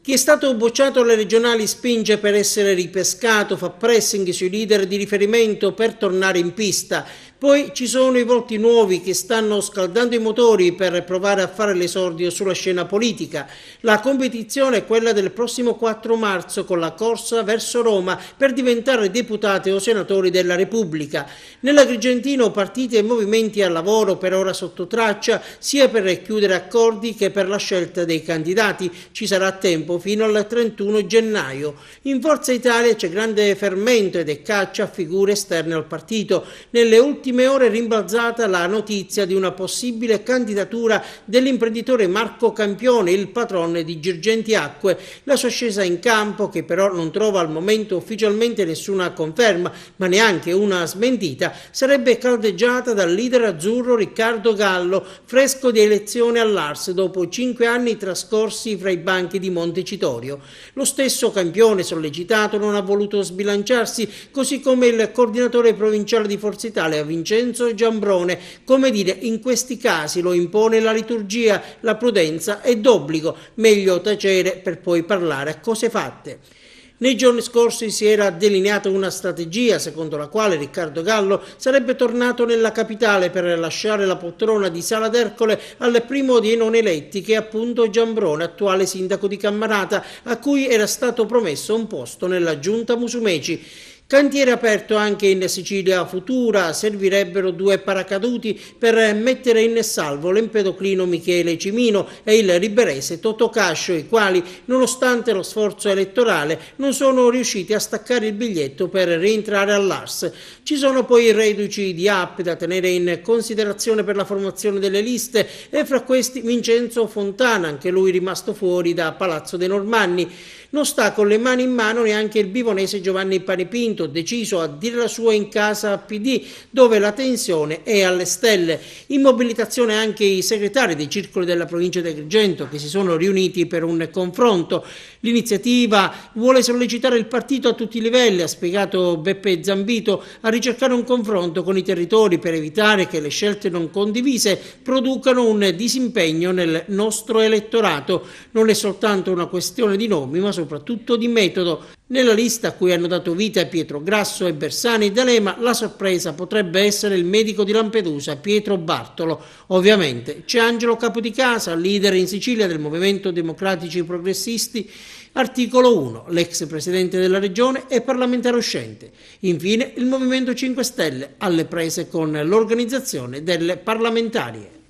Chi è stato bocciato alle regionali spinge per essere ripescato, fa pressing sui leader di riferimento per tornare in pista. Poi ci sono i volti nuovi che stanno scaldando i motori per provare a fare l'esordio sulla scena politica. La competizione è quella del prossimo 4 marzo con la corsa verso Roma per diventare deputati o senatori della Repubblica. Nell'Agrigentino partiti e movimenti al lavoro per ora sotto traccia, sia per chiudere accordi che per la scelta dei candidati. Ci sarà tempo fino al 31 gennaio. In Forza Italia c'è grande fermento ed è caccia a figure esterne al partito. Nelle ultime ore è rimbalzata la notizia di una possibile candidatura dell'imprenditore Marco Campione, il patrone di Girgenti Acque. La sua scesa in campo, che però non trova al momento ufficialmente nessuna conferma, ma neanche una smentita, sarebbe caldeggiata dal leader azzurro Riccardo Gallo, fresco di elezione all'Ars dopo 5 anni trascorsi fra i banchi di Montecitorio. Lo stesso Campione, sollecitato, non ha voluto sbilanciarsi, così come il coordinatore provinciale di Forza Italia Vincenzo Giambrone. Come dire, in questi casi lo impone la liturgia, la prudenza è d'obbligo, meglio tacere per poi parlare a cose fatte. Nei giorni scorsi si era delineata una strategia secondo la quale Riccardo Gallo sarebbe tornato nella capitale per lasciare la poltrona di Sala d'Ercole al primo dei non eletti, che è appunto Giambrone, attuale sindaco di Cammarata, a cui era stato promesso un posto nella giunta Musumeci. Cantiere aperto anche in Sicilia Futura, servirebbero 2 paracaduti per mettere in salvo l'empedoclino Michele Cimino e il liberese Totò Cascio, i quali, nonostante lo sforzo elettorale, non sono riusciti a staccare il biglietto per rientrare all'Ars. Ci sono poi i reduci di app da tenere in considerazione per la formazione delle liste e fra questi Vincenzo Fontana, anche lui rimasto fuori da Palazzo dei Normanni. Non sta con le mani in mano neanche il bivonese Giovanni Panepinto, deciso a dire la sua in casa PD, dove la tensione è alle stelle. In mobilitazione anche i segretari dei circoli della provincia di Agrigento, che si sono riuniti per un confronto. L'iniziativa vuole sollecitare il partito a tutti i livelli, ha spiegato Beppe Zambito, a ricercare un confronto con i territori per evitare che le scelte non condivise producano un disimpegno nel nostro elettorato. Non è soltanto una questione di nomi, ma soprattutto di metodo. Nella lista a cui hanno dato vita Pietro Grasso e Bersani D'Alema, la sorpresa potrebbe essere il medico di Lampedusa Pietro Bartolo. Ovviamente c'è Angelo Capodicasa, leader in Sicilia del Movimento Democratici Progressisti, articolo 1, l'ex presidente della regione e parlamentare uscente. Infine il Movimento 5 Stelle, alle prese con l'organizzazione delle parlamentarie.